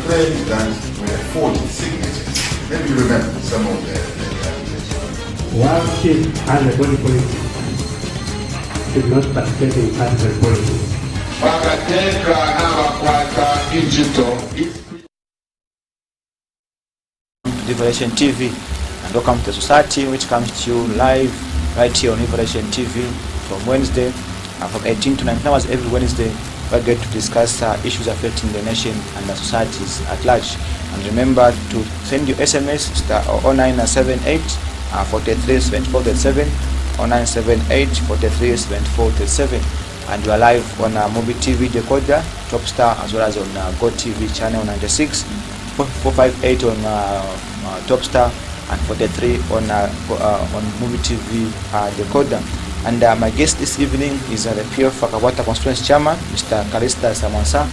claimed that were forged signatures. Maybe you remember some of the accusations. While chief as a body politic should not participate in partisan politics. Liberation TV, and welcome to the society, which comes to you live right here on Liberation TV from Wednesday from 18 to 19 hours every Wednesday. We're going to discuss issues affecting the nation and the societies at large. And remember to send your SMS star 0978 43 74 37 0978 43 74 37. And you are live on Movie TV Decoder, Top Star, as well as on Go TV channel 96, 458 on Top Star, and 43 on Movie TV Decoder. And my guest this evening is the PF Kawata Constituency Chairman, Mr. Mwansa,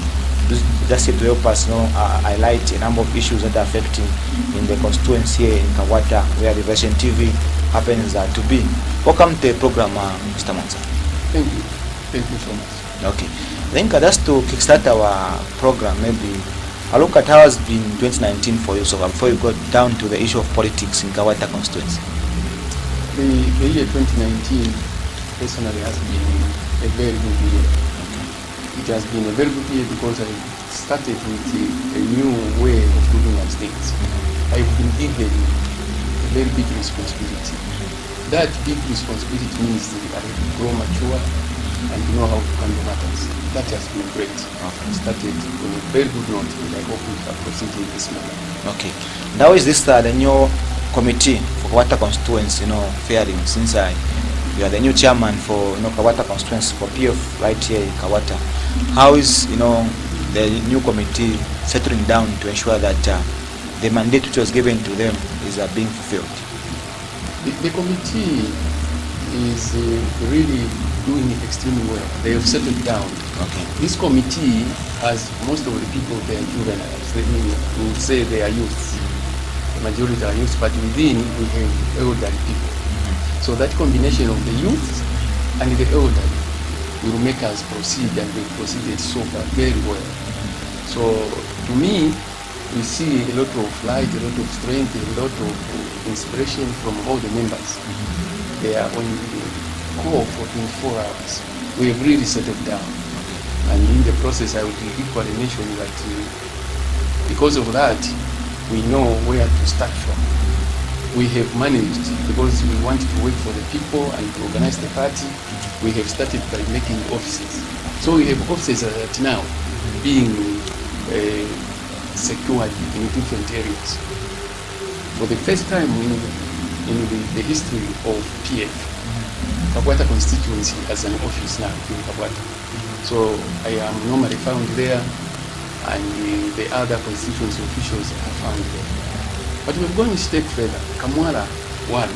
just here to help us highlight a number of issues that are affecting in the constituency here in Kawata, where Liberation TV happens to be. Welcome to the program, Mr. Mwansa. Thank you. Thank you so much. Okay. I think just to kickstart our program, maybe a look at how has been 2019 for you, so before you go down to the issue of politics in Kawata constituency. The year 2019 personally has been a very good year. It has been a very good year because I started with a new way of looking at things. I've been given a very big responsibility. That big responsibility means that I grow mature and know how to handle matters. That has been great. I started on a very good note, and I hope we can proceed in this manner. Okay. Now is this the new committee for Kawata constituency, faring, since you are the new chairman for Kawata constituency for PF right here in Kawata. How is the new committee settling down to ensure that the mandate which was given to them is being fulfilled? The committee is really doing extremely well. They have settled down. Okay. This committee has most of the people, they are juveniles. We will say they are youths. The majority are youths, but within we have elderly people. So that combination of the youth and the elderly will make us proceed, and we proceeded so far very well. So to me, we see a lot of light, a lot of strength, a lot of inspiration from all the members. They are on the call for 24 hours. We have really settled down. And in the process, I would equally mention that because of that, we know where to start from. We have managed, because we want to work for the people and to organize the party, we have started by making offices. So we have offices that now being secured in different areas. For the first time in the history of PF, Kawata constituency as an office now in Kawata. So I am normally found there, and the other constituency officials are found there. But we've gone a step further. Kamwara Ward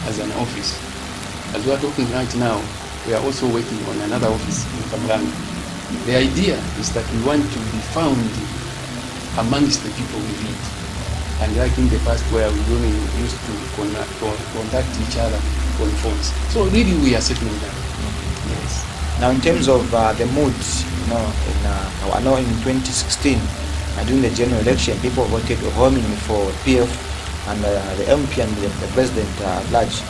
as an office. As we are talking right now, we are also working on another office in Kamranga. The idea is that we want to be found amongst the people we lead. And like in the past where we only used to contact each other on phones. So really we are settling down. Yes. Now in terms of the mood, I know in 2016, during the general election, people voted overwhelmingly for PF and the MP and the president at large.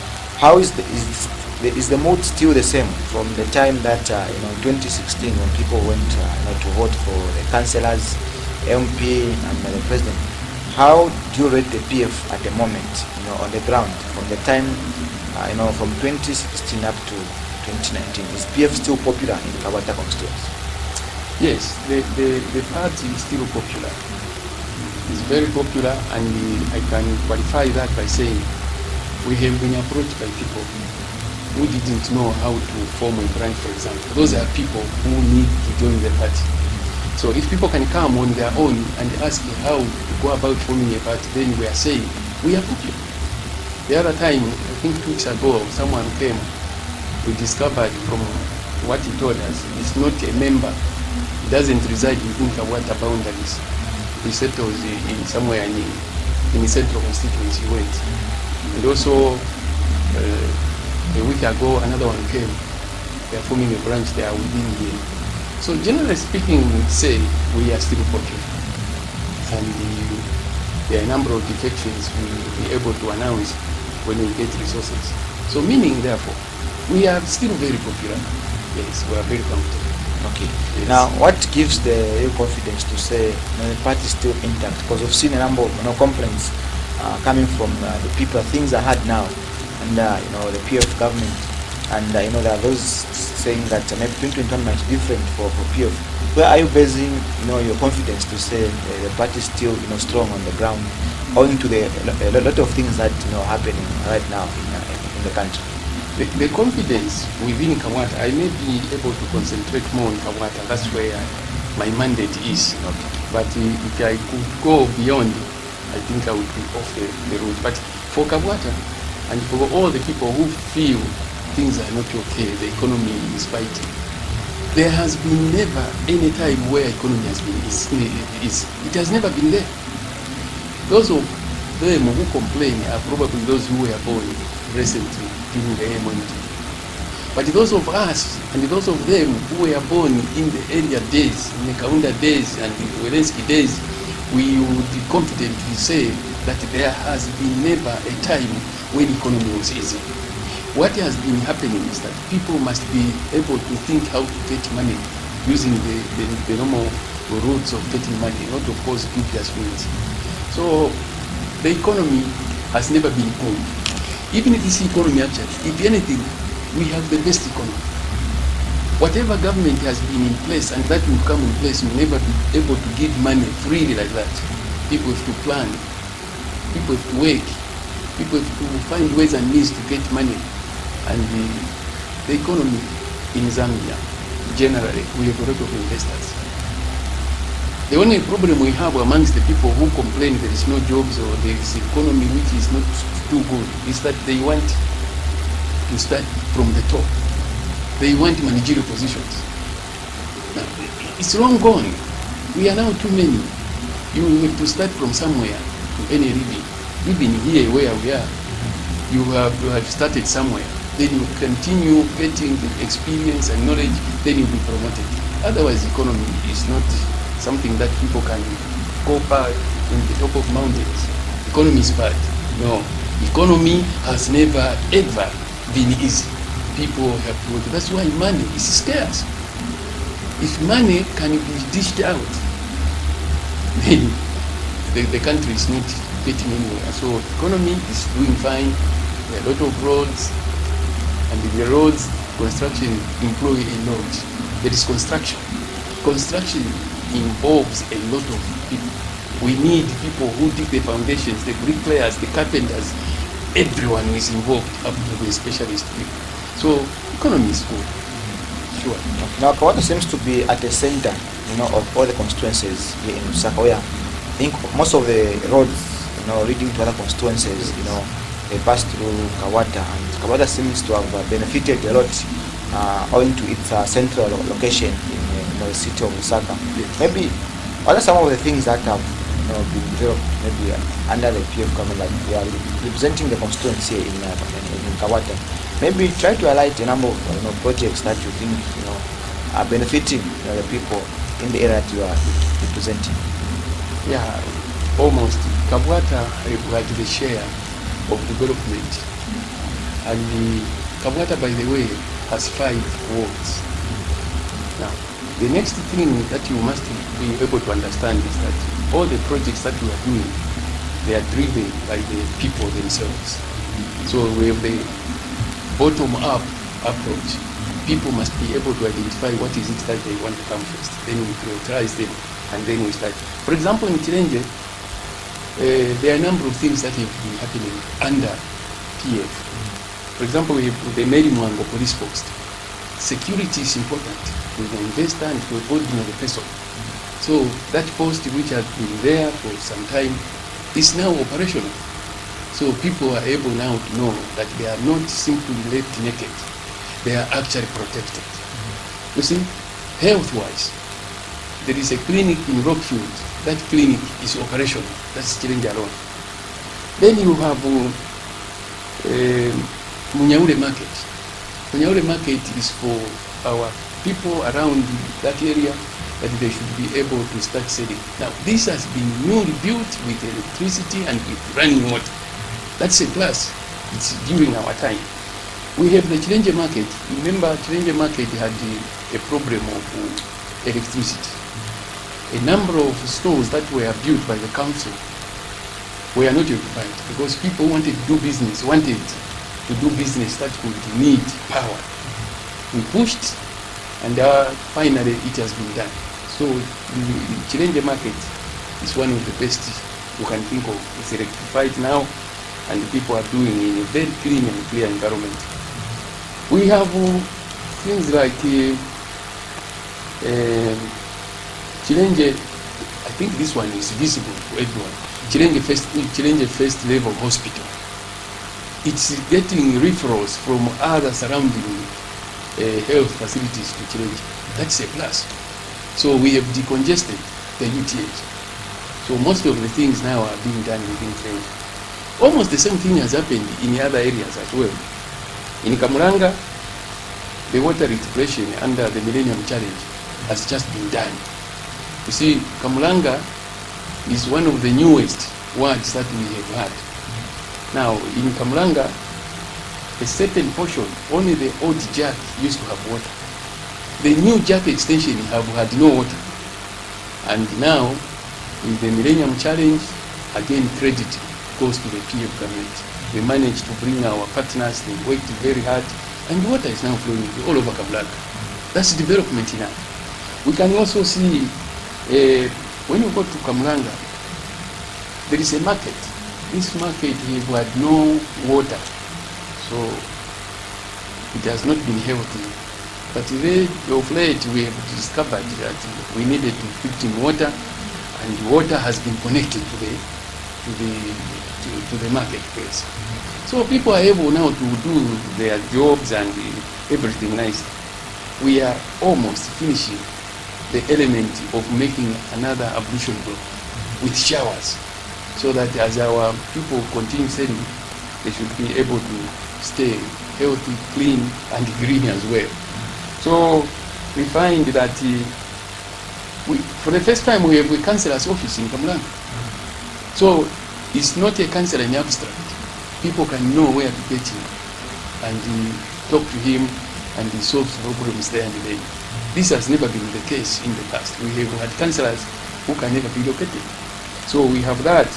How is the mood still the same from the time that in 2016 when people went to vote for the councillors, MP and the president? How do you rate the PF at the moment, on the ground, from the time, from 2016 up to 2019? Is PF still popular in Kawata constituency? Yes, the party is still popular. It's very popular, and I can qualify that by saying we have been approached by people who didn't know how to form a branch, for example. Those are people who need to join the party. So if people can come on their own and ask how to go about forming a party, then we are saying we are popular. The other time, I think 2 weeks ago, someone came, we discovered from what he told us, he's not a member. He doesn't reside within Kawata boundaries. He settles in somewhere in the central constituency he went. And also, a week ago, another one came. They are forming a branch there within here. So generally speaking, we say we are still popular. and there are a number of defections we will be able to announce when we get resources. So meaning, therefore, we are still very popular. Yes, we are very comfortable. Okay. Yes. Now, what gives the confidence to say the party is still intact? Because we've seen a number of complaints coming from the people. Things are hard now, and the PF government, and there are those saying that maybe 2021 might be different for PF. Where are you basing your confidence to say the party is still strong on the ground, owing to a lot of things that happening right now in the country? The confidence within Kawata, I may be able to concentrate more on Kawata. That's where my mandate is. Okay. But if I could go beyond, I think I would be off the road. But for Kawata and for all the people who feel things are not okay, the economy is fighting, there has been never any time where economy has been it has never been there. Those of them who complain are probably those who were born recently during the MNT. But those of us and those of them who were born in the earlier days, in the Kaunda days and the Zelensky days, we would confidently say that there has been never a time when economy was easy. What has been happening is that people must be able to think how to get money using the normal routes of getting money, not of course previous means. So the economy has never been good. Even if this economy actually, if anything, we have the best economy. Whatever government has been in place and that will come in place will never be able to give money freely like that. People have to plan, people have to work, people have to find ways and means to get money. And the economy in Zambia, generally, we have a lot of investors. The only problem we have amongst the people who complain there is no jobs or there is economy which is not too good is that they want to start from the top. They want managerial positions. Now, it's long gone. We are now too many. You have to start from somewhere to any living. Even here where we are, you have started somewhere. Then you continue getting the experience and knowledge, then you'll be promoted. Otherwise, economy is not something that people can go back in the top of mountains. Economy is bad. No. Economy has never ever been easy. People have to work. That's why money is scarce. If money can be dished out, then the country is not getting anywhere. So economy is doing fine. There are a lot of roads, and the roads construction employ a lot. There is construction. Construction involves a lot of people. We need people who dig the foundations, the bricklayers, the carpenters. Everyone is involved, up to the specialist people. So economy is good, sure. Now Kawata seems to be at the center, of all the constituencies here in Lusaka, where I think most of the roads, leading to other constituencies, they pass through Kawata, and Kawata seems to have benefited a lot owing to its central location in the city of Lusaka. Yes. Maybe what are some of the things that have been developed maybe under the PF government, like we are representing the constituency here in Kawata? Maybe try to highlight a number of projects that you think are benefiting the people in the area that you are representing. Yeah, almost. Kawata had the share of development, and Kawata, by the way, has 5 wards. Now, the next thing that you must be able to understand is that all the projects that we are doing, they are driven by the people themselves. So we have the bottom-up approach. People must be able to identify what is it that they want to come first. Then we prioritize them, and then we start. For example, in Chilenge, there are a number of things that have been happening under PF. For example, we have the Mary Mwansa police post. Security is important to the investor and to the ordinary person. So that post, which has been there for some time, is now operational. So people are able now to know that they are not simply left naked. They are actually protected. You see, health-wise, there is a clinic in Rockfield. That clinic is operational. That's Chilenge alone. Then you have Munyaure Market. Munyaure Market is for our people around that area that they should be able to start selling. Now, this has been newly built with electricity and with running water. That's a plus. It's during our time. We have the Challenge Market. Remember, Challenge Market had a problem of electricity. A number of stores that were built by the council were not occupied because people wanted to do business, that could need power. We pushed, and finally it has been done. So the Challenge Market is one of the best you can think of. It's electrified now, and people are doing in a very clean and clear environment. We have things like Challenge. I think this one is visible to everyone. Challenge first level hospital. It's getting referrals from other surrounding health facilities to Challenge. That's a plus. So we have decongested the UTH. So most of the things now are being done within Challenge. Almost the same thing has happened in other areas as well. In Kamuranga, the water rectification under the Millennium Challenge has just been done. You see, Kamuranga is one of the newest wards that we have had. Now, in Kamuranga, a certain portion, only the old jack used to have water. The new jack extension have had no water. And now, with the Millennium Challenge, again credit goes to the PF government. We managed to bring our partners, they worked very hard, and water is now flowing all over Kamuranga. That's development now. We can also see, when you go to Kamuranga, there is a market. This market have had no water, so it has not been healthy. But of late, we have discovered that we needed to put in water, and water has been connected to the marketplace. So people are able now to do their jobs and everything nice. We are almost finishing the element of making another ablution block with showers, so that as our people continue selling, they should be able to stay healthy, clean, and green as well. So we find that for the first time we have a councillor's office in Kamuranga. So it's not a councillor in abstract. People can know where to get him and talk to him, and he solves problems there and then. This has never been the case in the past. We have had councillors who can never be located. So we have that.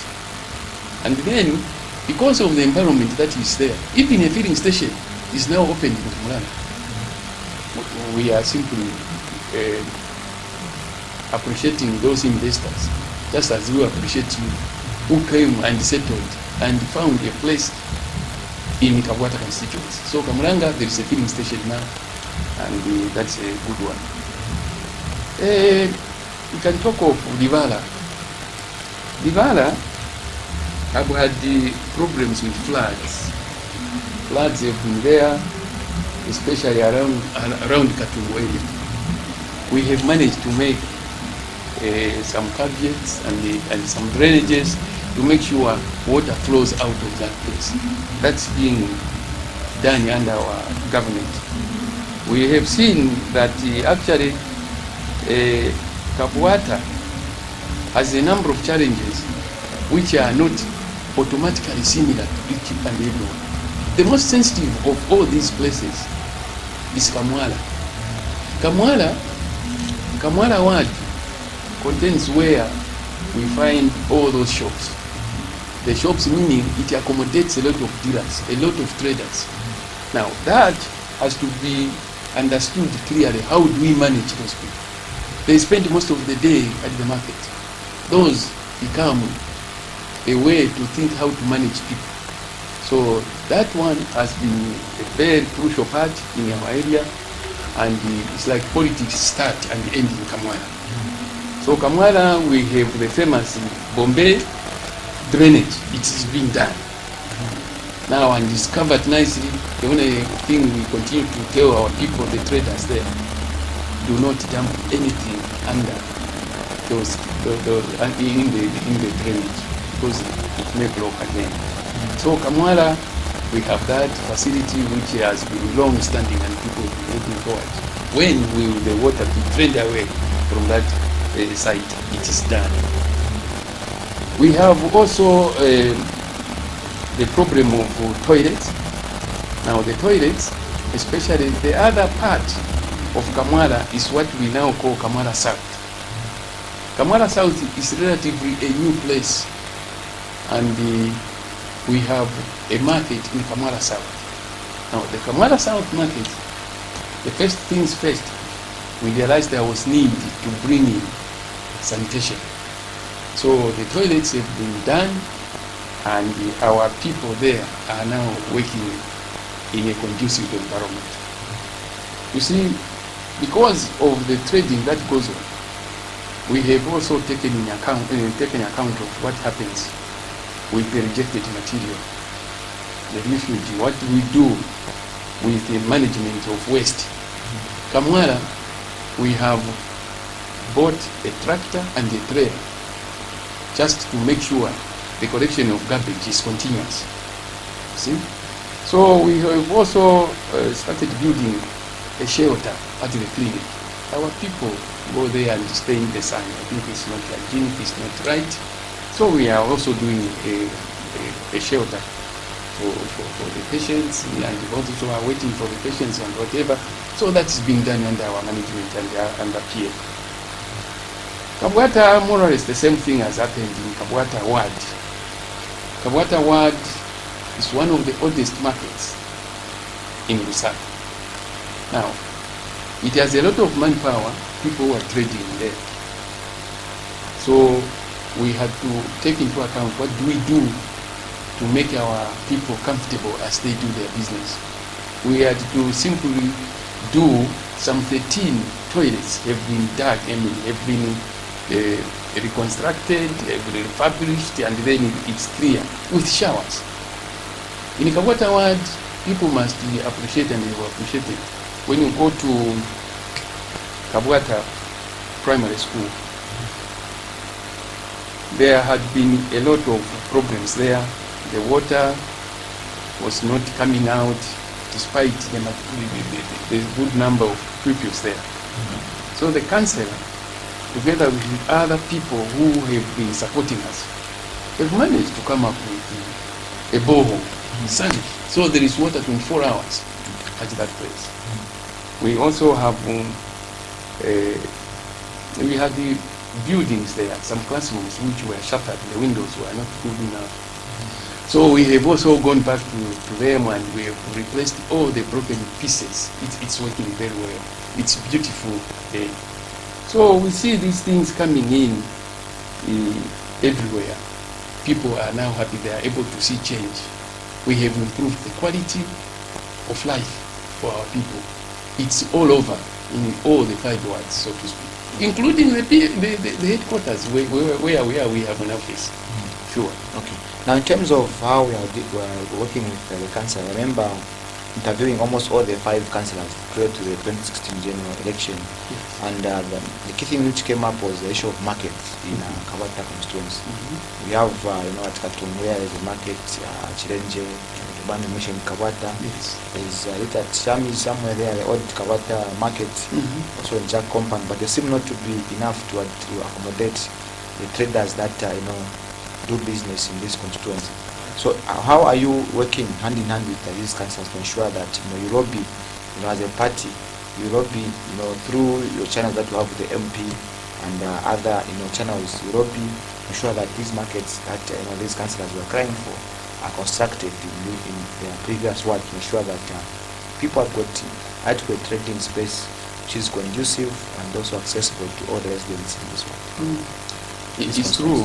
And then, because of the environment that is there, even a filling station is now opened in Kamuranga. We are simply appreciating those investors, just as we appreciate you, who came and settled and found a place in Kabwata constituency. So Kamuranga, there is a filling station now, and that's a good one. We can talk of Livala. Livala have had the problems with floods. Floods have been there, especially around Katungu area. We have managed to make some caveats and some drainages to make sure water flows out of that place. That's being done under our government. We have seen that actually Kabwata has a number of challenges which are not automatically similar to each and everyone. The most sensitive of all these places is Kamwala. Kamwala ward contains where we find all those shops. The shops meaning it accommodates a lot of dealers, a lot of traders. Now that has to be understood clearly. How do we manage those people? They spend most of the day at the market. Those become a way to think how to manage people. So that one has been a very crucial part in our area, and it's like politics start and end in Kamwala. So Kamwala, we have the famous Bombay drainage. It is being done now and it's covered nicely. The only thing we continue to tell our people, the traders there, do not dump anything under those in the drainage, because it may block again. So Kamwala, we have that facility which has been long standing and people have been looking forward. When will the water be drained away from that site, it is done. We have also the problem of toilets. Now the toilets, especially the other part of Kamwala, is what we now call Kamwala South. Kamwala South is relatively a new place, and we have a market in Kamwala South. Now the Kamwala South market, the first things first, we realized there was need to bring in sanitation. So the toilets have been done, and our people there are now working in a conducive environment. You see, because of the trading that goes on, we have also taken account of what happens with the rejected material, the refuse. What do we do with the management of waste? Kamwala, we have bought a tractor and a trailer just to make sure the collection of garbage is continuous. See? So we have also started building a shelter at the clinic. Our people go there and stay in the sun. I think it's not hygienic, it's not right. So we are also doing a shelter for the patients, and also are waiting for the patients and whatever. So that's being done under our management and under PF. Kabwata, more or less the same thing has happened in Kabwata Ward. Kabwata Ward is one of the oldest markets in Lusaka. Now, it has a lot of manpower, people who are trading there. So we had to take into account what do we do to make our people comfortable as they do their business. We had to simply do some 13 toilets have been dug, have been reconstructed, have been refurbished, and then it's clear with showers. In Kabwata Ward, people must appreciate, and they will appreciate it. When you go to Kabwata Primary School, there had been a lot of problems there. The water was not coming out despite the good number of pupils there. So the councillor, together with other people who have been supporting us, have managed to come up with a borehole, sunny. So there is water 24 hours at that place. We also have, we had the buildings there, some classrooms which were shattered, the windows were not good enough. So we have also gone back to them, and we have replaced all the broken pieces. It's working very well. It's beautiful. So we see these things coming in everywhere. People are now happy, they are able to see change. We have improved the quality of life for our people. It's all over in all the 5 wards, so to speak, including the headquarters where we have an office. Sure. Okay. Now, in terms of how we are working with the council, I remember interviewing almost all the 5 councillors prior to the 2016 general election. Yes. And the key thing which came up was the issue of markets in Kabwata constituency. We have, at Katum, where is the market, Chirenje, Bani Mission Kabwata. Yes. There's at Shami somewhere there, the old Kabwata market, also in Jack Compound, but they seem not to be enough to accommodate the traders that, do business in this constituency. So how are you working hand in hand with these councils to ensure that you lobby, as a party, you lobby, through your channels that you have with the MP and other channels, you lobby, ensure that these markets that these councillors were crying for are constructed in their previous work, to ensure that people have got adequate trading space which is conducive and also accessible to all the residents in this world. It's true.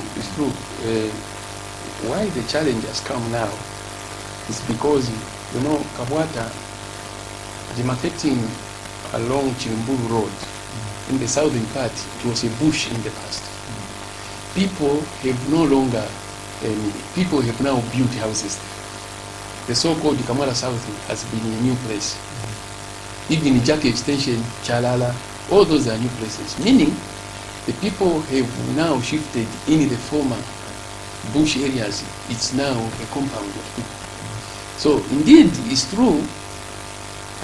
Why the challenge has come now is because, Kabwata, demarcating along Chirimburu Road, in the southern part, it was a bush in the past. People have no longer, people have now built houses there. The so-called Kamwala South has been a new place. Even Jack Extension, Chalala, all those are new places, meaning the people have now shifted in the former bush areas. It's now a compound of people. So indeed, it's true,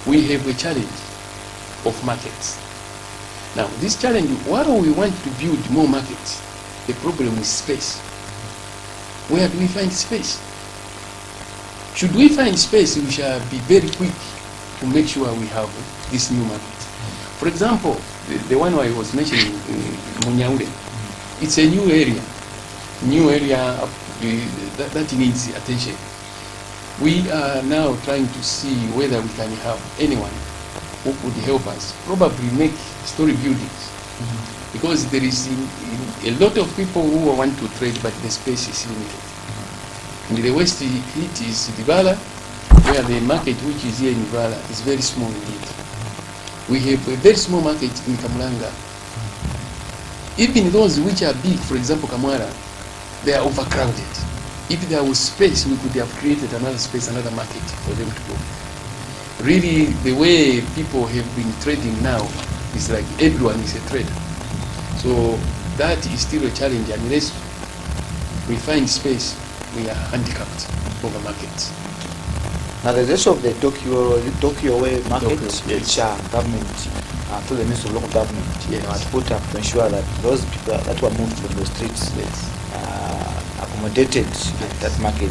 we have a challenge of markets. Now, this challenge, while we want to build more markets, the problem is space. Where do we find space? Should we find space, we shall be very quick to make sure we have this new market. For example, the one I was mentioning, Munyaure, it's a new area that needs attention. We are now trying to see whether we can have anyone who could help us, probably make story buildings. Because there is a lot of people who want to trade, but the space is limited. And the west hit is Dibala, where the market which is here in Dibala is very small indeed. We have a very small market in Kamulanga. Even those which are big, for example Kamwara, they are overcrowded. If there was space, we could have created another space, another market for them to go. Really, the way people have been trading now is like everyone is a trader. So that is still a challenge. Unless we find space, we are handicapped over markets. Now the rest of the Tokyo Way market, Yes. which government, through the Ministry of Local Government, Yes. had put up to ensure that those people that were moved from the streets accommodated at that market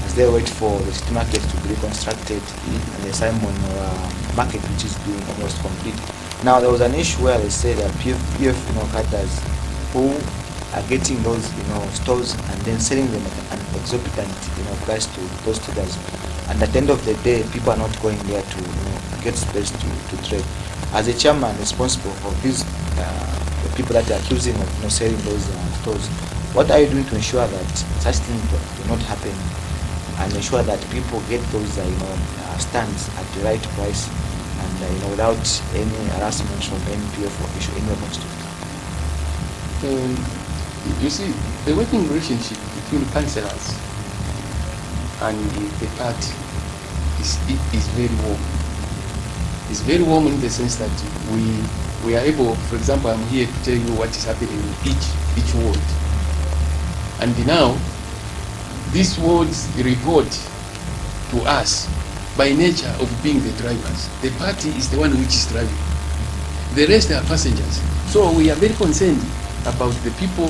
as they wait for the city market to be reconstructed and the Simon market, which is being almost complete. Now there was an issue where they said that PF cutters who are getting those stores and then selling them at an exorbitant price to those traders, and at the end of the day people are not going there to get space to trade. As a chairman responsible for these the people that are accusing of selling those stores, what are you doing to ensure that such things do not happen and ensure that people get those stands at the right price and without any harassment from any PF official in the constitution? You see, the working relationship between councillors and the party is very warm. It's very warm in the sense that we are able, for example, I'm here to tell you what is happening in each ward. And now, these wards report to us by nature of being the drivers. The party is the one which is driving. The rest are passengers. So we are very concerned about the people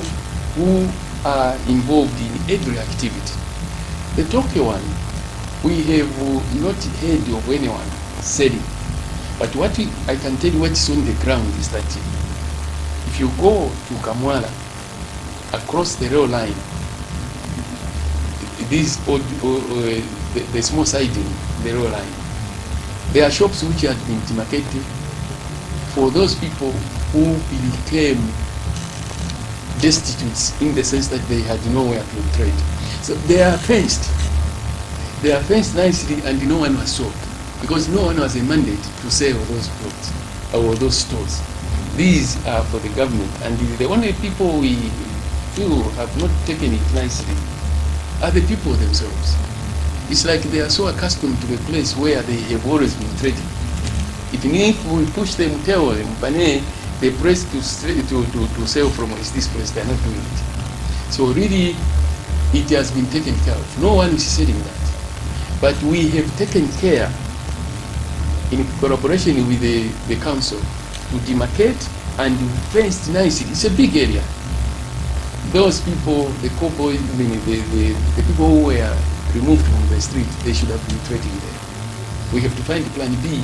who are involved in every activity. The Tokyo one, we have not heard of anyone selling. But what I can tell you what is on the ground is that if you go to Kamwala, across the rail line, the small siding, the rail line, there are shops which have been demarcated for those people who became destitute in the sense that they had nowhere to trade. So they are fenced. They are fenced nicely and no one was sold because no one has a mandate to sell those products or those stores. These are for the government, and the only people we feel have not taken it nicely are the people themselves. It's like they are so accustomed to the place where they have always been trading. Even if we push them, tell them, Bane, the place to sell from is this place, they are not doing it. So really, it has been taken care of. No one is selling that. But we have taken care, in collaboration with the council, to demarcate and fenced nicely. It's a big area. Those people, the cowboys, the people who were removed from the street, they should have been trading there. We have to find plan B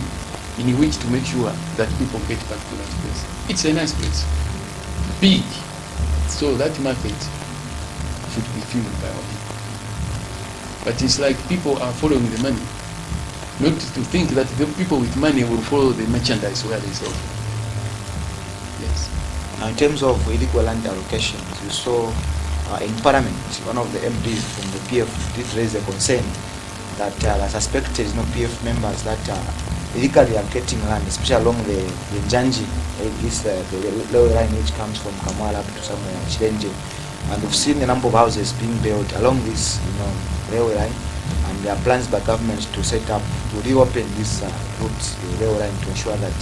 in which to make sure that people get back to that place. It's a nice place, big, so that market should be filled by our people. But it's like people are following the money, not to think that the people with money will follow the merchandise where they sell. Yes. Now, in terms of illegal land allocations, you saw in Parliament, one of the MPs from the PF did raise a concern that the suspected PF members that are illegally allocating land, especially along the Njanji, the lower line which comes from Kamwala to somewhere Chilenje. And we've seen a number of houses being built along this railway line, and there are plans by government to set up, to reopen this route, the railway line, to ensure that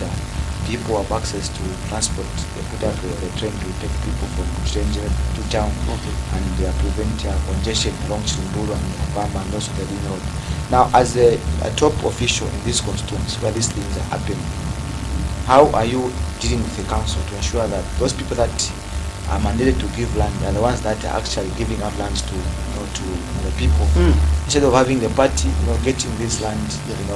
people have access to transport. They put out the train to take people from Chilenje to town, and prevent congestion along Chilumburu and Obama and also the Ring Road. Now, as a top official in this constituency where these things are happening, how are you dealing with the council to ensure that those people that are mandated to give land are the ones that are actually giving out lands to, to the people, instead of having the party, getting this land,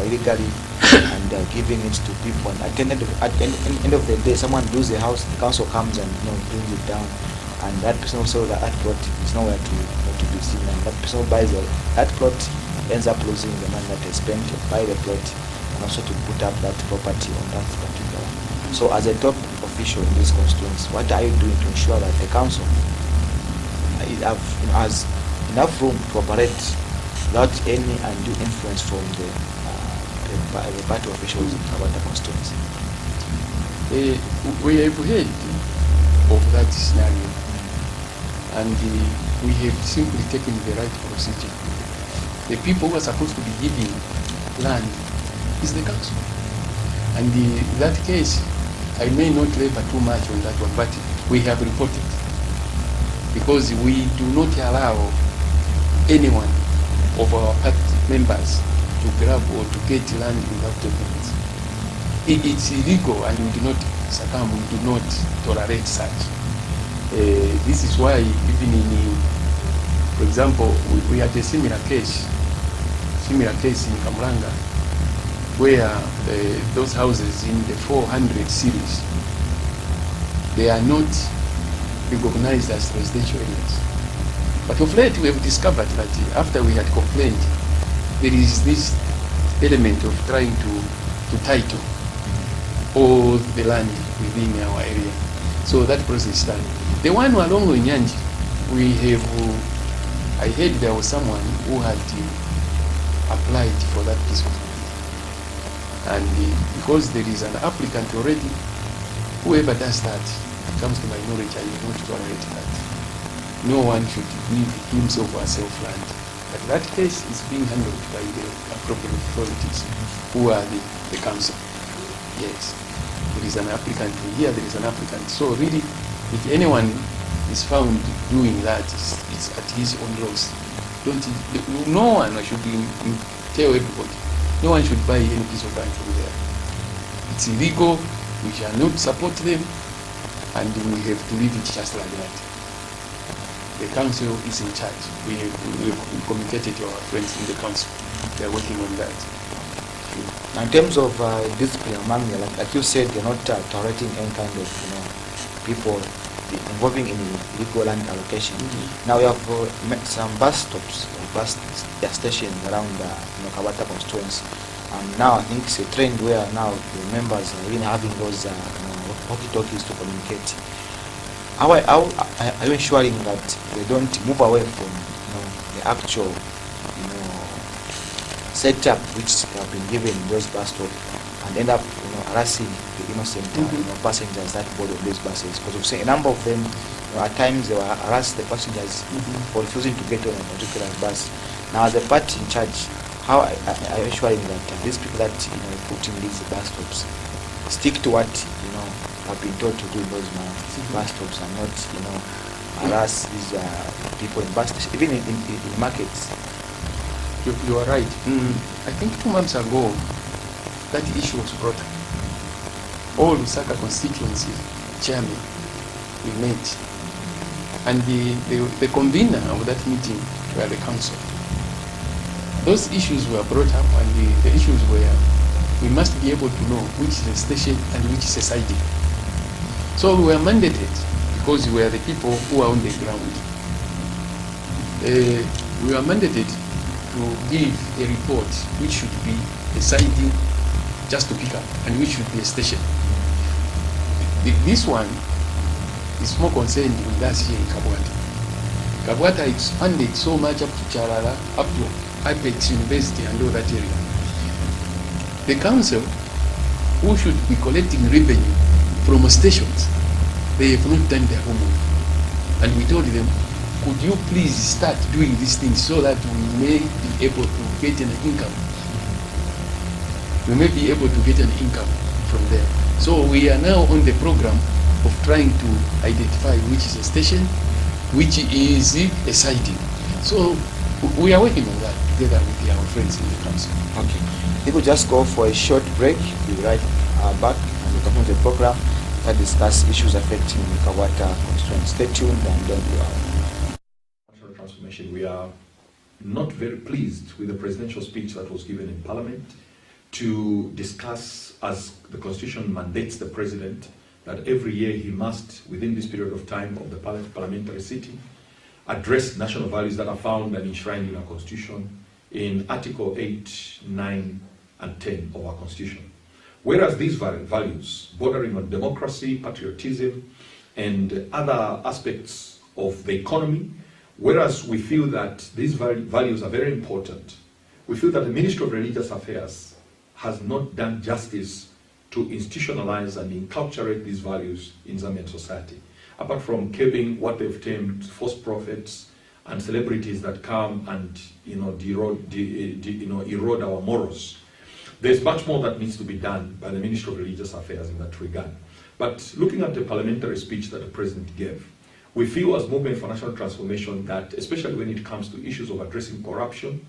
illegally and giving it to people. And at the end of the day, someone loses a house, the council comes and brings it down, and that person who sold that plot is nowhere to be seen, and that person who buys that plot ends up losing the money that they spent to buy the plot and also to put up that property on that particular one. So as a top official in this constituency, what are you doing to ensure that the council has enough room to operate without any undue influence from the party officials about the constituency? We have heard of that scenario, and we have simply taken the right procedure. The people who are supposed to be giving land is the council. And in that case, I may not labor too much on that one, but we have reported, because we do not allow anyone of our party members to grab or to get land without documents. It's illegal, and we do not succumb, we do not tolerate such. This is why even in, for example, we had a similar case in Kamulanga, where those houses in the 400 series, they are not recognized as residential areas. But of late we have discovered that after we had complained, there is this element of trying to title all the land within our area. So that process started. The one along Nyanji, I heard there was someone who had applied for that piece of land. And because there is an applicant already, whoever does that comes to my knowledge, I will not tolerate that. No one should give himself or herself land. But that case is being handled by the appropriate authorities, who are the council. Yes. There is an applicant here, there is an applicant. So really, if anyone is found doing that, it's at his own loss. No one should tell everybody. No one should buy any piece of land from there. It's illegal. We shall not support them, and we have to leave it just like that. The council is in charge. We have communicated to our friends in the council. They are working on that. Now, in terms of discipline among them, like you said, you're not tolerating any kind of people involving in illegal land allocation. Now we have met some bus stops, bus stations around Kabata constituency. Now I think it's a trend where now the members are even having those walkie-talkies to communicate. How are you ensuring that they don't move away from the actual setup which have been given in those bus stops and end up harassing the innocent passengers that board of these buses? Because we've seen a number of them at times they will harass the passengers for refusing to get on a particular bus. Now, as the party in charge, how are you ensuring that these people that put in these bus stops stick to what have been told to do in those bus stops and not harass these people in bus stations, even in markets? You are right. I think 2 months ago, that issue was brought up. All Lusaka constituency chairman, we met, and the convener of that meeting were the council. Those issues were brought up, and the issues were, we must be able to know which is a station and which is a siding. So we were mandated, because we were the people who are on the ground. We were mandated to give a report which should be a siding just to pick up, and which should be a station. This one is more concerned with us here in Kabwata. Kabwata expanded so much up to Charala, up to Apex University and all that area. The council, who should be collecting revenue from stations, they have not done their homework. And we told them, could you please start doing these things so that we may be able to get an income? We may be able to get an income from there. So we are now on the program of trying to identify which is a station, which is a siding. So we are working on that together with our friends in the council. Okay. We could just go for a short break. We'll be right back and we continue the program that discuss issues affecting Kawata constituents. Stay tuned and don't be out. National transformation, we are not very pleased with the presidential speech that was given in Parliament to discuss, as the Constitution mandates the President, that every year he must, within this period of time of the parliamentary sitting, address national values that are found and enshrined in our Constitution in Article 8, 9, and 10 of our Constitution. Whereas these values, bordering on democracy, patriotism, and other aspects of the economy, whereas we feel that these values are very important, we feel that the Ministry of Religious Affairs has not done justice to institutionalize and inculturate these values in Zambian society. Apart from curbing what they've termed false prophets and celebrities that come and erode our morals, there's much more that needs to be done by the Ministry of Religious Affairs in that regard. But looking at the parliamentary speech that the President gave, we feel as Movement for National Transformation that, especially when it comes to issues of addressing corruption,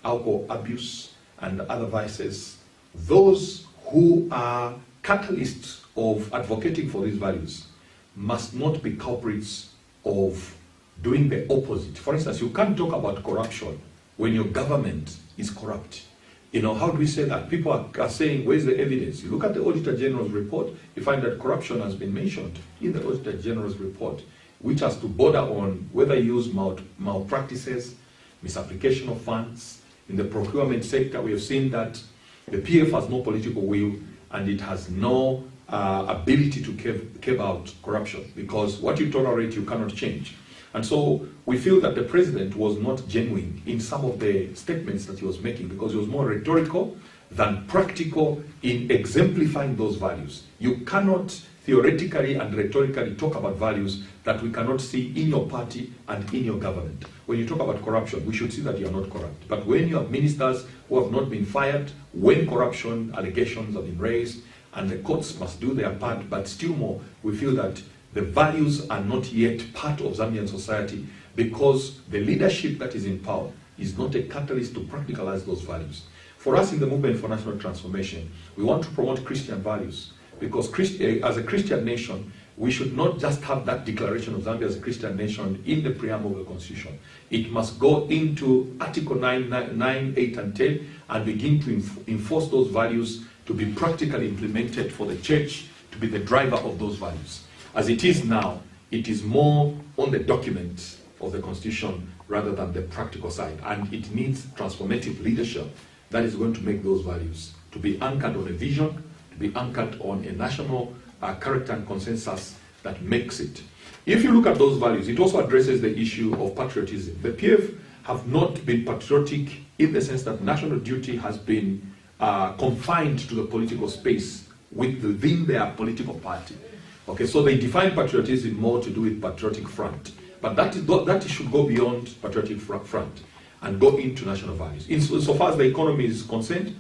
alcohol abuse, and other vices, those who are catalysts of advocating for these values must not be culprits of doing the opposite. For instance, you can't talk about corruption when your government is corrupt. How do we say that? People are saying, where's the evidence? You look at the Auditor General's report, you find that corruption has been mentioned in the Auditor General's report, which has to border on whether you use malpractices, misapplication of funds. In the procurement sector, we have seen that the PF has no political will and it has no ability to curb out corruption, because what you tolerate, you cannot change. And so we feel that the President was not genuine in some of the statements that he was making, because he was more rhetorical than practical in exemplifying those values. You cannot theoretically and rhetorically talk about values that we cannot see in your party and in your government. When you talk about corruption, we should see that you are not corrupt. But when you have ministers who have not been fired, when corruption allegations have been raised, and the courts must do their part, but still more, we feel that the values are not yet part of Zambian society, because the leadership that is in power is not a catalyst to practicalize those values. For us in the Movement for National Transformation, we want to promote Christian values, because as a Christian nation, we should not just have that declaration of Zambia as a Christian nation in the preamble of the Constitution. It must go into Article 9, 8, and 10 and begin to enforce those values to be practically implemented for the church to be the driver of those values. As it is now, it is more on the document of the Constitution rather than the practical side. And it needs transformative leadership that is going to make those values to be anchored on a vision, to be anchored on a national character and consensus that makes it. If you look at those values, it also addresses the issue of patriotism. The PF have not been patriotic in the sense that national duty has been confined to the political space within their political party. Okay, so they define patriotism more to do with patriotic front. But that should go beyond patriotic front and go into national values. So far as the economy is concerned,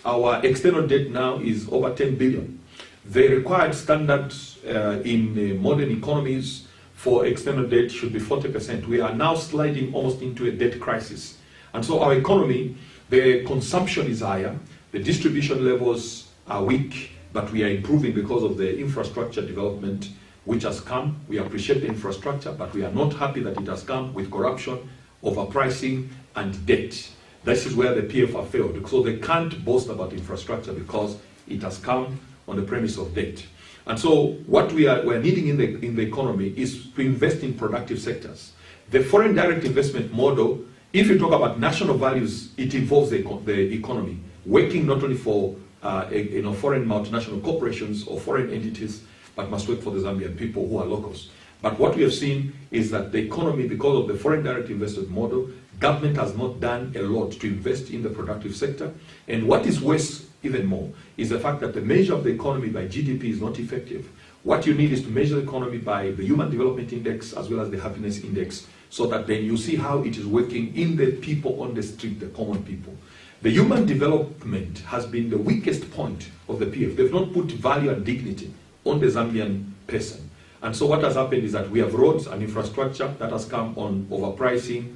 our external debt now is over 10 billion. The required standard in modern economies for external debt should be 40%. We are now sliding almost into a debt crisis. And so our economy, the consumption is higher, the distribution levels are weak, but we are improving because of the infrastructure development which has come. We appreciate the infrastructure, but we are not happy that it has come with corruption, overpricing, and debt. This is where the PF have failed. So they can't boast about infrastructure because it has come on the premise of debt. And so what we're needing in the economy is to invest in productive sectors. The foreign direct investment model, if you talk about national values, it involves the economy, working not only for foreign multinational corporations or foreign entities, but must work for the Zambian people who are locals. But what we have seen is that the economy, because of the foreign direct investment model, government has not done a lot to invest in the productive sector. And what is worse even more is the fact that the measure of the economy by GDP is not effective. What you need is to measure the economy by the Human Development Index as well as the Happiness Index, so that then you see how it is working in the people on the street, the common people. The human development has been the weakest point of the PF. They've not put value and dignity on the Zambian person. And so what has happened is that we have roads and infrastructure that has come on overpricing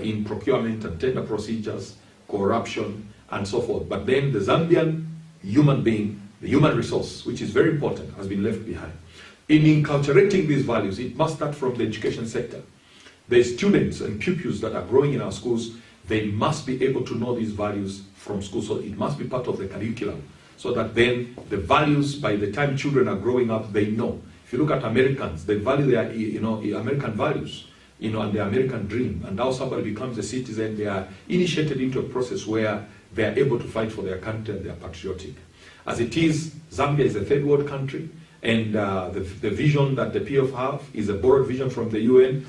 in procurement and tender procedures, corruption, and so forth. But then the Zambian human being The human resource, which is very important, has been left behind. In inculturating these values, it must start from the education sector. The students and pupils that are growing in our schools, they must be able to know these values from school. So it must be part of the curriculum, so that then the values, by the time children are growing up, they know. If you look at Americans, they value their, American values, and the American dream. And now somebody becomes a citizen, they are initiated into a process where they are able to fight for their country and they are patriotic. As it is, Zambia is a third world country, and the vision that the PF have is a borrowed vision from the UN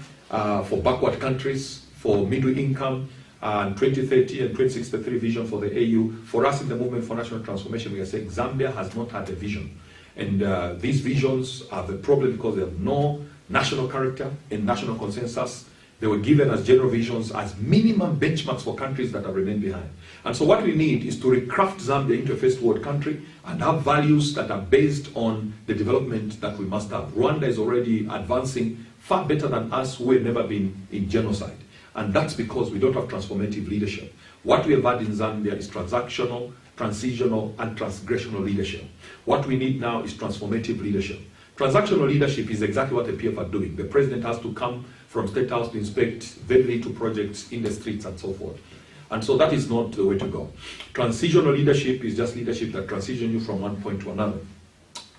for backward countries, for middle income, and 2030 and 2063 vision for the AU. For us in the Movement for National Transformation, we are saying Zambia has not had a vision. And these visions are the problem because they have no national character and national consensus. They were given as general visions, as minimum benchmarks for countries that have remained behind. And so what we need is to recraft Zambia into a first world country and have values that are based on the development that we must have. Rwanda is already advancing far better than us, who have never been in genocide. And that's because we don't have transformative leadership. What we have had in Zambia is transactional, transitional, and transgressional leadership. What we need now is transformative leadership. Transactional leadership is exactly what the PF are doing. The president has to come from State House to inspect very little projects in the streets and so forth. And so that is not the way to go. Transitional leadership is just leadership that transitions you from one point to another.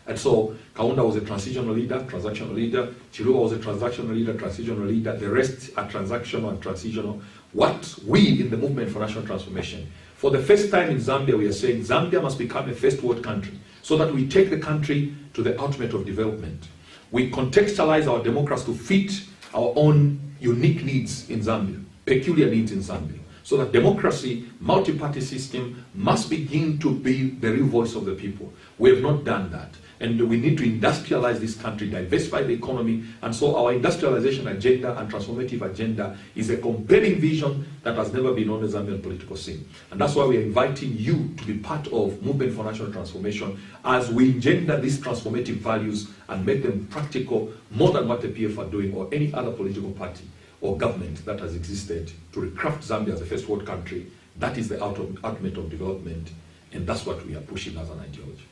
And so Kaunda was a transitional leader, transactional leader. Chiluba was a transactional leader, transitional leader. The rest are transactional and transitional. What we in the Movement for National Transformation, for the first time in Zambia, we are saying Zambia must become a first world country so that we take the country to the ultimate of development. We contextualize our democracy to fit our own unique needs in Zambia, peculiar needs in Zambia. So that democracy, multi-party system must begin to be the real voice of the people. We have not done that. And we need to industrialize this country, diversify the economy. And so our industrialization agenda and transformative agenda is a compelling vision that has never been on the Zambian political scene. And that's why we are inviting you to be part of Movement for National Transformation as we engender these transformative values and make them practical more than what the PF are doing or any other political party or government that has existed to recraft Zambia as a first world country. That is the ultimate of development, and that's what we are pushing as an ideology.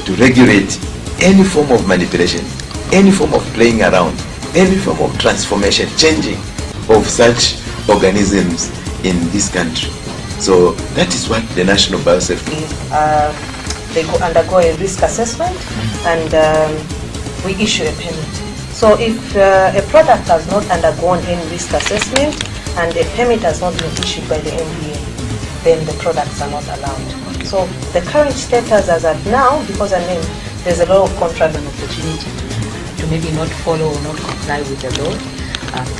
To regulate any form of manipulation, any form of playing around, any form of transformation, changing of such organisms in this country. So that is what the National Biosafety. They undergo a risk assessment and we issue a permit. So if a product has not undergone any risk assessment and a permit has not been issued by the NBA, then the products are not allowed. So the current status as at now, because there's a lot of contract and opportunity to maybe not follow or not comply with the law,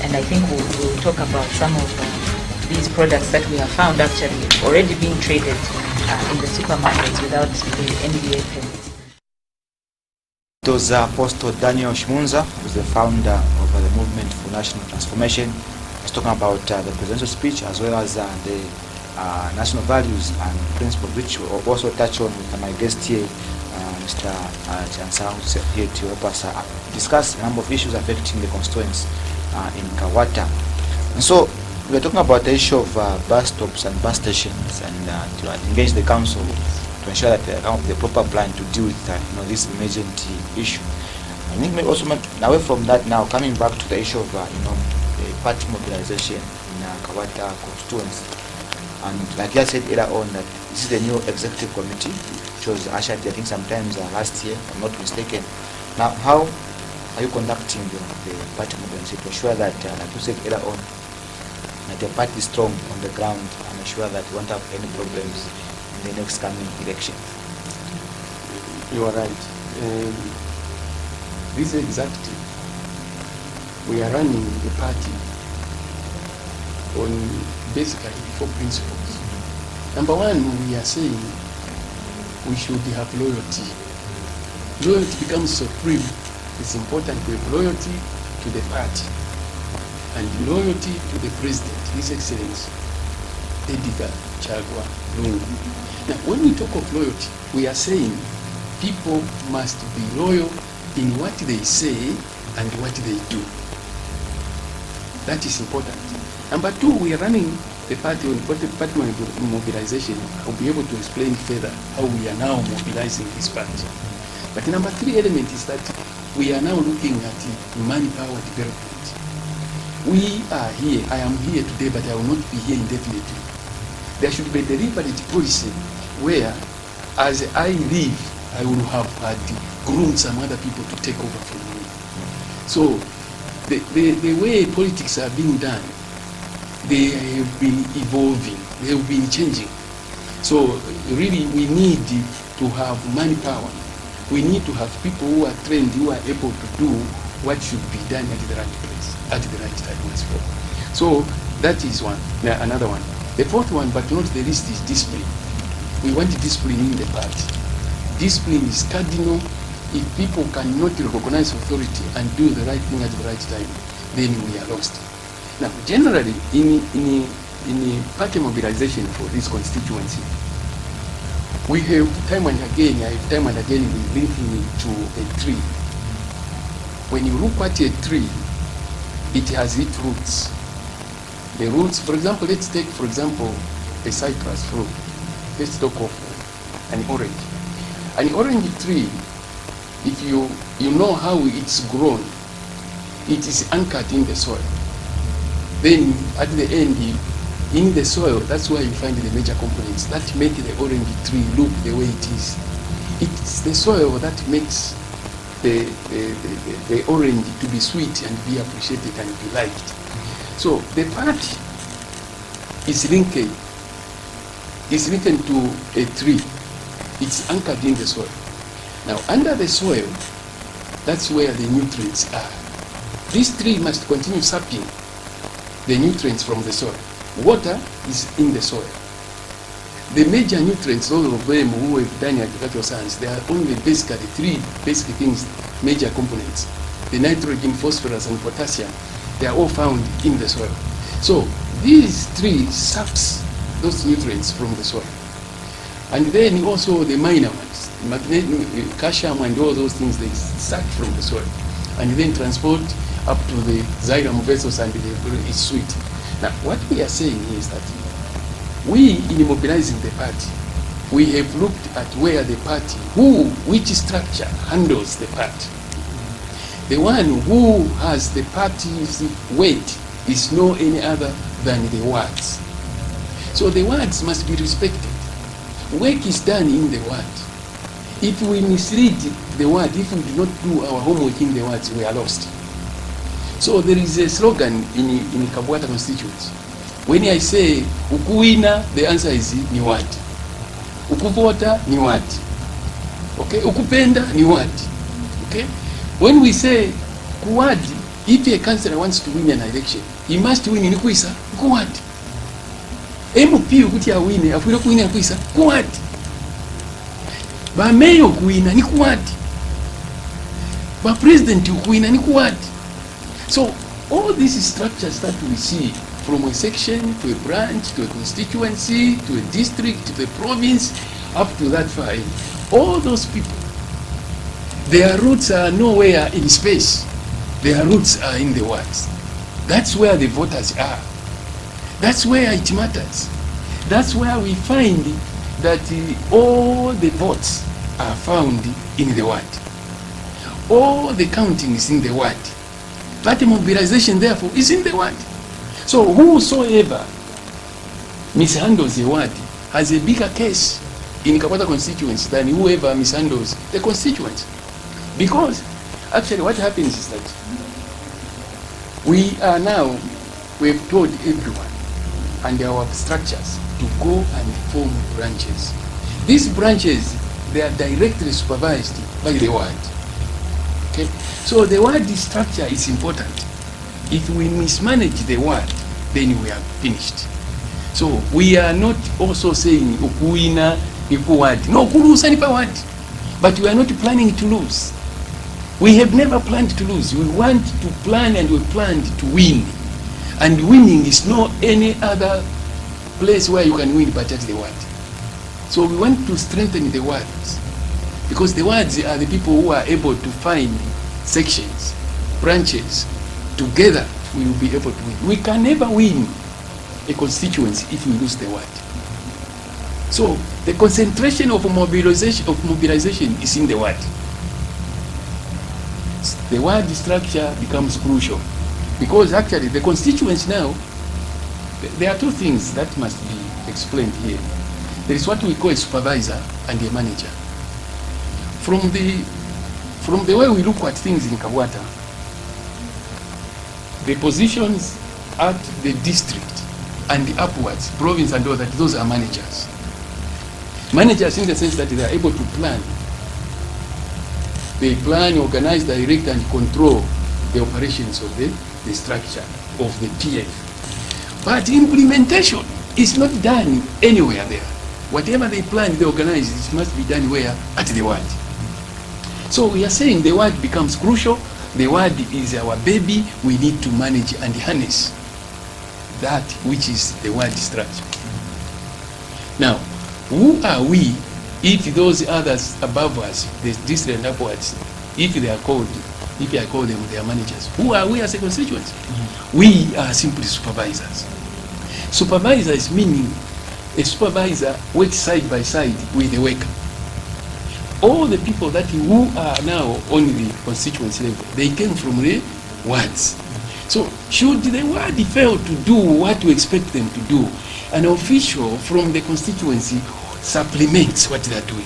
and I think we'll talk about some of these products that we have found actually already being traded in the supermarkets without the NBA permits. It was Apostle Daniel Mwansa, who's the founder of the Movement for National Transformation. He's talking about the presidential speech as well as the national values and principles, which we'll also touch on with my guest here, Mr. Chansa, who's here to help us discuss a number of issues affecting the constituents in Kawata. And so we're talking about the issue of bus stops and bus stations, and to engage the council to ensure that they have the proper plan to deal with this emergent issue. I think maybe also away from that now, coming back to the issue of the party mobilization in Kawata constituency. And like I said earlier on, that this is the new executive committee, which was actually, I think, sometimes last year, if I'm not mistaken. Now, how are you conducting the party mobilization to ensure that, like you said earlier on, that the party is strong on the ground and ensure that we won't have any problems in the next coming election? You are right. This executive, we are running the party on basically 4 principles. Number one, we are saying we should have loyalty. Loyalty becomes supreme. It's important to have loyalty to the party and loyalty to the president, His Excellency Edgar Chagwa Lungu. Now, when we talk of loyalty, we are saying people must be loyal in what they say and what they do. That is important. Number two, we are running the party on party mobilization. I'll be able to explain further how we are now mobilizing this party. But number three element is that we are now looking at manpower development. We are here, I am here today, but I will not be here indefinitely. There should be a deliberate policy where, as I leave, I will have had groomed some other people to take over from me. So, the way politics are being done, they have been evolving, they have been changing. So, really, we need to have manpower. We need to have people who are trained, who are able to do what should be done at the right place, at the right time as well. So, that is one. Now, another one. The fourth one, but not the least, is discipline. We want discipline in the party. Discipline is cardinal. If people cannot recognize authority and do the right thing at the right time, then we are lost. Now, generally, in party mobilization for this constituency, we have time and again been linking it to a tree. When you look at a tree, it has its roots. The roots, for example, let's take, for example, a citrus fruit. Let's talk of an orange. An orange tree, if you know how it's grown, it is anchored in the soil. Then at the end, in the soil, that's where you find the major components that make the orange tree look the way it is. It's the soil that makes the orange to be sweet and be appreciated and be liked. So the party is linked to a tree. It's anchored in the soil. Now, under the soil, that's where the nutrients are. This tree must continue sapping the nutrients from the soil. Water is in the soil. The major nutrients, all of them who have done agricultural science, there are only basically three basic things, major components. The nitrogen, phosphorus, and potassium, they are all found in the soil. So these trees saps those nutrients from the soil. And then also the minor ones, magnesium, calcium, and all those things, they suck from the soil and then transport up to the xylem vessels and it's sweet. Now, what we are saying is that we, in mobilizing the party, we have looked at where the party, which structure handles the party. The one who has the party's weight is no any other than the words. So the words must be respected. Work is done in the word. If we misread the word, if we do not do our homework in the words, we are lost. So there is a slogan in Kabwata constituency. When I say ukuwina, the answer is ni what? Ukuvota ni what? Okay? Ukupenda ni what? Okay? When we say kuwadi, if a councillor wants to win an election, he must win in kuisa kuwadi. MP ukuti awine, afuira kuwina kuisa kuwadi. Ba mayor kuwina ni kuwadi. Ba president kuwina ni kuwadi. So all these structures that we see, from a section to a branch to a constituency to a district to the province up to that far, all those people, their roots are nowhere in space. Their roots are in the words. That's where the voters are. That's where it matters. That's where we find that all the votes are found in the word. All the counting is in the word. Party mobilization, therefore, is in the word. So whosoever mishandles the word has a bigger case in Kabwata constituency than whoever mishandles the constituency. Because actually what happens is that we have told everyone and our structures to go and form branches. These branches, they are directly supervised by the word. Okay? So the word structure is important. If we mismanage the word, then we are finished. So we are not also saying ukuwina ipo word. No, kulusa nipa word. But we are not planning to lose. We have never planned to lose. We want to plan and we planned to win. And winning is not any other place where you can win but at the word. So we want to strengthen the words. Because the words are the people who are able to find sections, branches, together we will be able to win. We can never win a constituency if we lose the word. So the concentration of mobilization is in the word. The word structure becomes crucial because actually the constituency now, there are two things that must be explained here. There is what we call a supervisor and a manager. From the way we look at things in Kabwata, the positions at the district and the upwards, province and all that, those are managers. Managers in the sense that they are able to plan. They plan, organize, direct, and control the operations of the structure of the PF. But implementation is not done anywhere there. Whatever they plan, they organize, it must be done where? At the ward. So we are saying the word becomes crucial. The word is our baby. We need to manage and harness that which is the word structure. Now, who are we if those others above us, the district and upwards, if I call them their managers, who are we as a constituency? We are simply supervisors. Supervisors meaning a supervisor works side by side with the worker. All the people that who are now on the constituency level, they came from the wards. So should the ward fail to do what we expect them to do, an official from the constituency supplements what they are doing.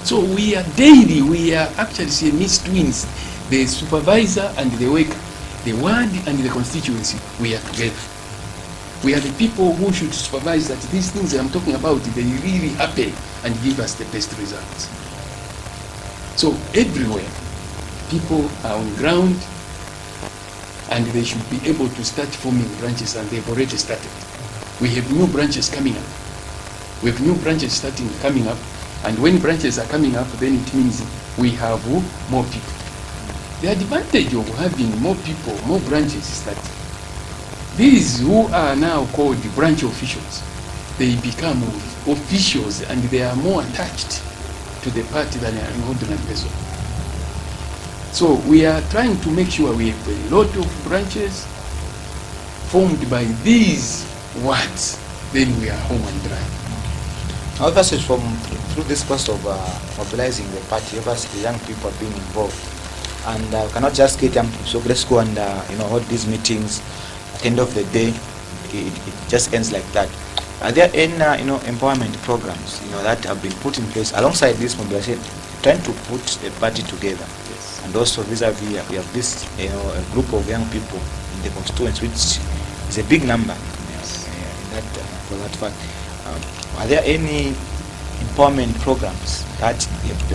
So we are daily, we are actually Siamese twins, the supervisor and the worker, the ward and the constituency, we are together. We are the people who should supervise that these things I'm talking about, they really happen and give us the best results. So everywhere, people are on ground and they should be able to start forming branches, and they've already started. We have new branches coming up. We have new branches coming up, and when branches are coming up, then it means we have more people. The advantage of having more people, more branches is that these who are now called branch officials, they become officials and they are more attached to the party than an ordinary person. So we are trying to make sure we have a lot of branches formed by these wards, then we are home and dry. Obviously, through this process of mobilizing the party, obviously young people are being involved, and cannot just get young people. So let's go and hold these meetings. At the end of the day, it just ends like that. Are there any empowerment programs that have been put in place alongside this mobilization, trying to put a party together? Yes. And also vis-a-vis, we have this a group of young people in the constituency, which is a big number. Yes. For that fact, are there any empowerment programs that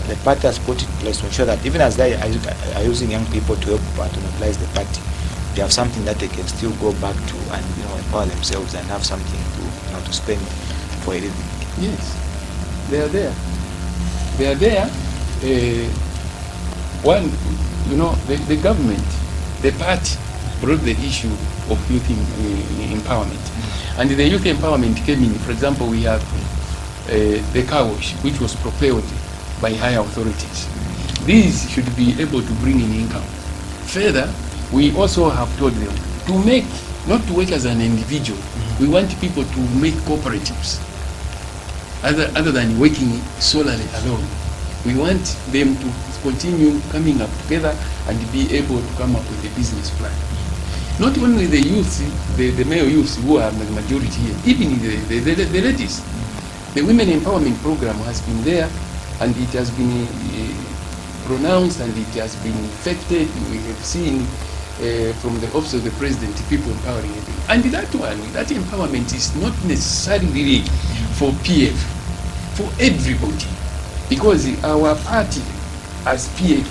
the party has put in place to ensure that even as they are using young people to help to mobilize the party, they have something that they can still go back to and empower themselves and have something to spend for a living? Yes, they are there. They are there. The government, the party brought the issue of youth empowerment. And the youth empowerment came in, for example, we have the car wash, which was propelled by higher authorities. These should be able to bring in income. Further, we also have told them to make, not to work as an individual. We want people to make cooperatives other than working solely alone. We want them to continue coming up together and be able to come up with a business plan. Not only the youth, the male youth who are the majority here, even the ladies. The women empowerment program has been there, and it has been pronounced and it has been effected. We have seen from the office of the president, people empowering it. And that empowerment is not necessarily for PF, for everybody. Because our party as PF,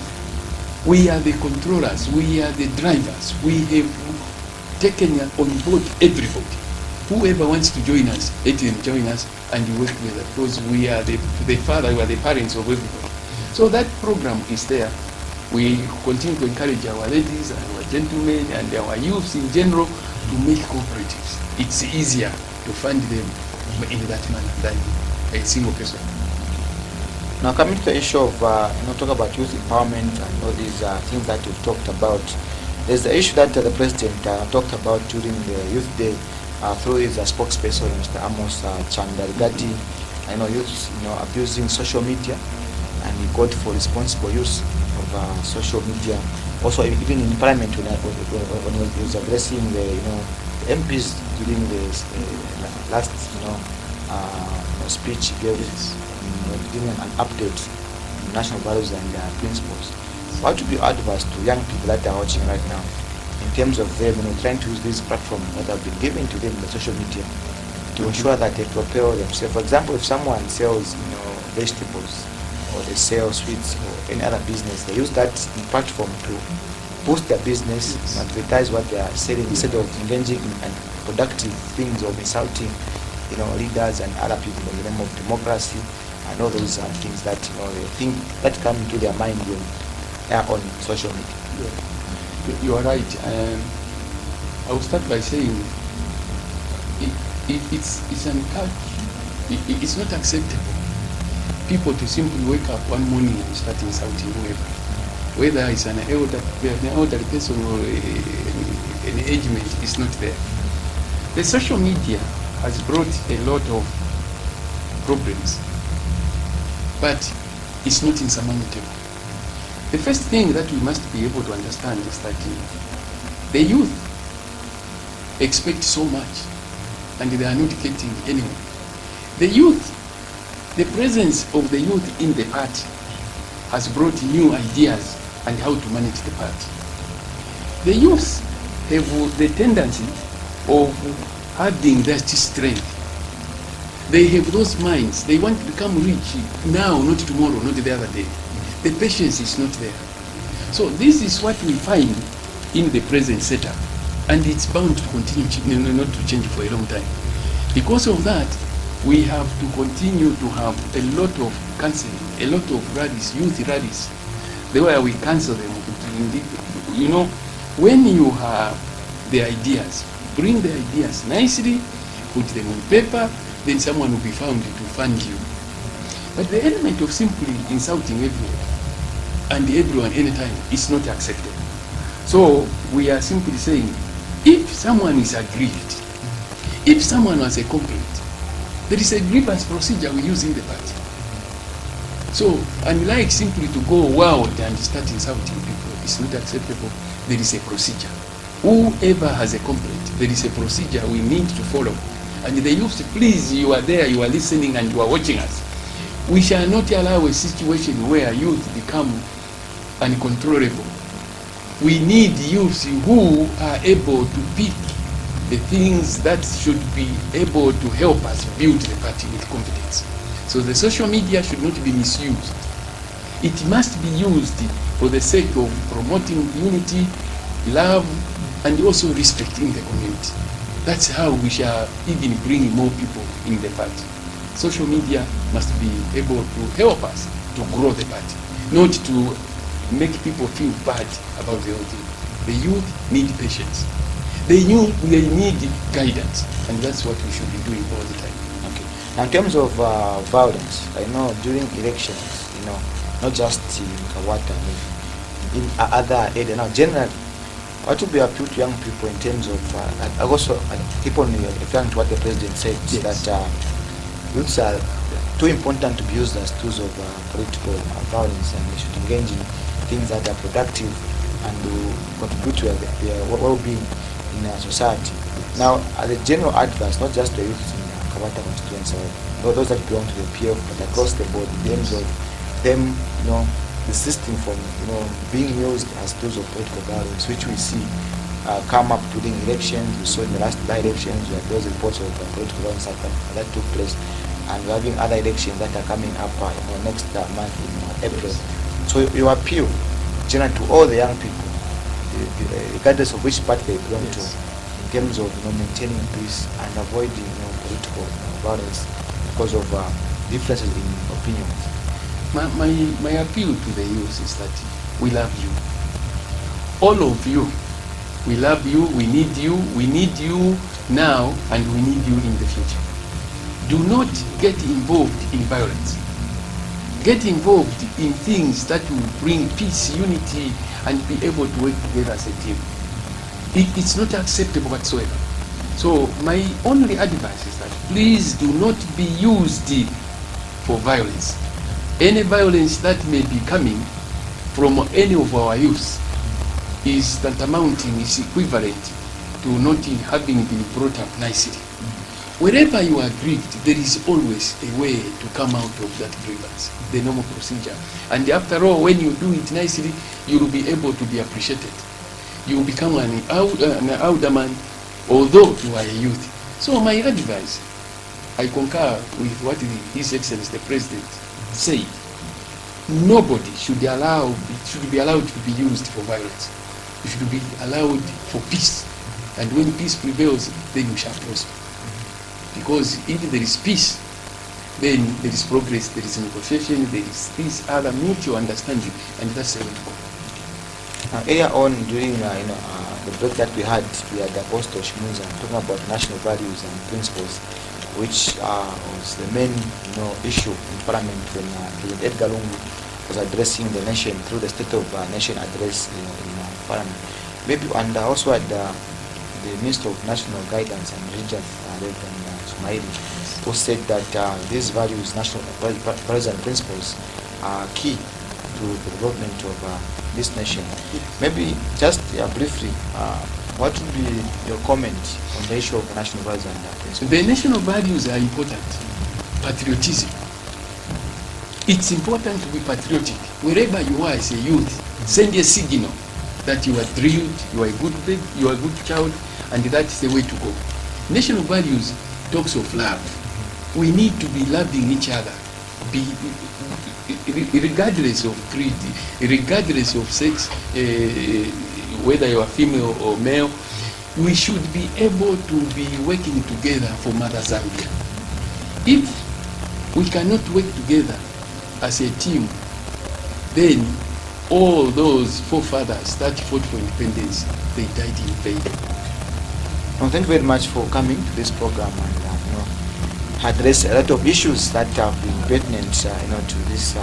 we are the controllers, we are the drivers, we have taken on board everybody. Whoever wants to join us, let them join us and work together, because we are the father, we are the parents of everybody. So that program is there. We continue to encourage our ladies and our gentlemen and our youths in general to make cooperatives. It's easier to fund them in that manner than a single person. Now coming to the issue of talk about youth empowerment and all these things that we've talked about, There's the issue that the president talked about during the Youth Day through his spokesperson, Mr. Amos Chanda, regarding youth abusing social media, and he called for responsible use of social media. Also, even in Parliament, when he was addressing the MPs during the last speech, he gave giving an update on national values and principles. What would be advice to young people that are watching right now in terms of them trying to use this platform that have been given to them in the social media to ensure that they propel themselves? For example, if someone sells vegetables, or they sell sweets or any other business, they use that platform to boost their business, advertise what they are selling, instead of engaging in productive things or insulting leaders and other people in the name of democracy and all those things that they think that come into their mind when they are on social media. You are right. I will start by saying it's not acceptable people to simply wake up one morning and start insulting whoever, whether it's an elderly person or an age mate, is not there. The social media has brought a lot of problems, but it's not insurmountable. The first thing that we must be able to understand is that the youth expect so much, and they are not getting anywhere. The presence of the youth in the party has brought new ideas and how to manage the party. The youth have the tendency of having that strength. They have those minds. They want to become rich now, not tomorrow, not the other day. The patience is not there. So this is what we find in the present setup, and it's bound to continue not to change for a long time. Because of that, we have to continue to have a lot of counseling, a lot of rallies, youth rallies, where we counsel them. When you have the ideas, bring the ideas nicely, put them on paper, then someone will be found to fund you. But the element of simply insulting everyone and everyone anytime is not acceptable. So we are simply saying, if someone is aggrieved, if someone has a complaint, there is a grievance procedure we use in the party. So, unlike simply to go wild and start insulting people, it's not acceptable. There is a procedure. Whoever has a complaint, there is a procedure we need to follow. And the youth, please, you are there, you are listening, and you are watching us. We shall not allow a situation where youth become uncontrollable. We need youth who are able to pick the things that should be able to help us build the party with confidence. So the social media should not be misused. It must be used for the sake of promoting unity, love, and also respect in the community. That's how we shall even bring more people in the party. Social media must be able to help us to grow the party, not to make people feel bad about the whole thing. The youth need patience. They need guidance, and that's what we should be doing all the time. Okay. Now, in terms of violence, I know during elections, not just in Kawata, in other areas. Now, generally, what would be appeal to young people in terms of, I also keep on referring to what the president said, yes, that youths are too important to be used as tools of political violence, and they should engage in things that are productive and will contribute to their well-being in our society. Now, as a general advice, not just to youth in Kabata constituency, or those that belong to the PF, but across the board, in terms of them, desisting from, being used as tools of political violence, which we see come up during elections. We saw in the last by-elections, we had those reports of political violence that took place, and we're having other elections that are coming up next month in April. So you appeal, generally, to all the young people, regardless of which party they belong to, in terms of maintaining peace and avoiding political violence because of differences in opinions. My appeal to the youth is that we love you. All of you. We love you, we need you now, and we need you in the future. Do not get involved in violence. Get involved in things that will bring peace, unity, and be able to work together as a team. It's not acceptable whatsoever. So my only advice is that please do not be used for violence. Any violence that may be coming from any of our youth is tantamounting, is equivalent to not having been brought up nicely. Wherever you are grieved, there is always a way to come out of that grievance, the normal procedure. And after all, when you do it nicely, you will be able to be appreciated. You will become an elder man, although you are a youth. So my advice, I concur with what His Excellency the President said. Nobody should be allowed to be used for violence. You should be allowed for peace. And when peace prevails, then you shall prosper. Because if there is peace, then there is progress, there is negotiation, there is this other mutual understanding, and that's the way to go. Earlier on, during the break that we had Apostle Mwansa talking about national values and principles, which was the main issue in Parliament when President Edgar Lungu was addressing the nation through the State of Nation address in Parliament. Maybe, and also at the Minister of National Guidance and Regions, Reverend Sumaili, who said that these values, national values and principles, are key to the development of this nation. Maybe just briefly, what would be your comment on the issue of national values and principles? The national values are important. Patriotism. It's important to be patriotic. Wherever you are as a youth, send a signal that you are drilled, you are a good babe, you are a good child, and that is the way to go. National values talks of love. We need to be loving each other, regardless of creed, regardless of sex, whether you are female or male. We should be able to be working together for Mother Zambia. If we cannot work together as a team, then all those forefathers that fought for independence, they died in vain. Well, thank you very much for coming to this program and address a lot of issues that have been pertinent to this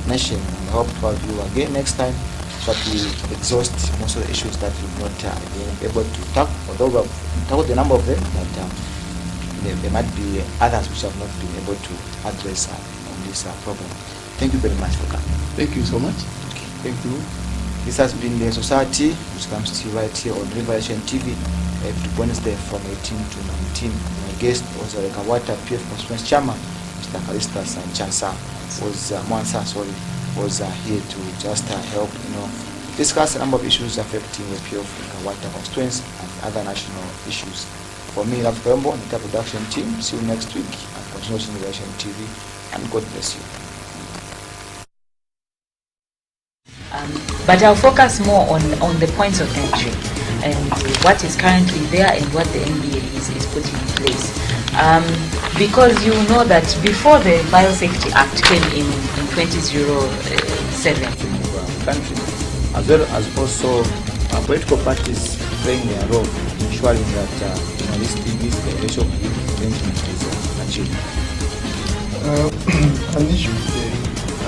nation. I hope to have you again next time so that we exhaust most of the issues that we've not been able to tackle. Although we've tackled a number of them, but there might be others which have not been able to address on this problem. Thank you very much for coming. Thank you so much. Okay. Thank you. This has been the Society, which comes to you right here on Revelation TV every Wednesday from 18 to 19. My guest was Kawata PF Constituency Chairman, Mr. Kalistas and Chansa Mwansa was here to just help discuss a number of issues affecting the PF Kawata constituency and other national issues. For me, Love Kwembo and the production team, see you next week and continue watching Revelation TV, and God bless you. But I'll focus more on the points of entry and what is currently there and what the NBA is putting in place. Because you know that before the Biosafety Act came in 2007, country, as well as also political parties playing their role in ensuring that this racial arrangement is achieved. An issue today,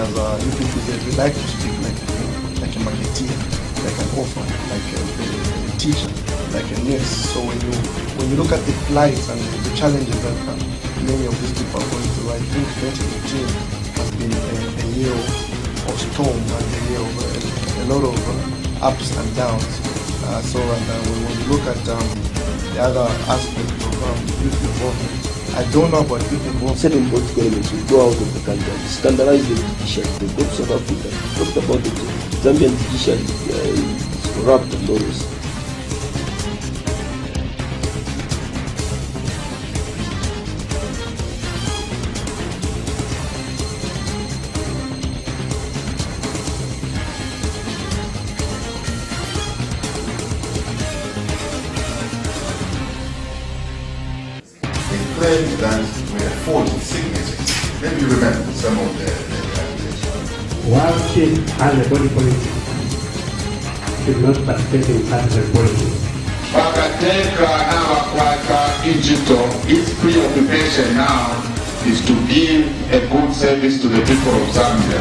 as you people said, we like to speak like a marketeer, like an orphan, like a teacher, like a nurse. So when you look at the plight and the challenges that many of these people are going through, I think 2018 has been a year of storm and a year of a lot of ups and downs. When you look at the other aspects of youth involvement, I don't know about youth involvement. Certain political elements will go out of the country and scandalize the judiciary. They go to South Africa, talk about the Zambian judiciary is corrupt and all this. Claimed that were false signatures. Maybe you remember some of the While chief has a body policy, should not participate in partisan politics. Wakateka na wakwata digital, its preoccupation now is to give a good service to the people of Zambia.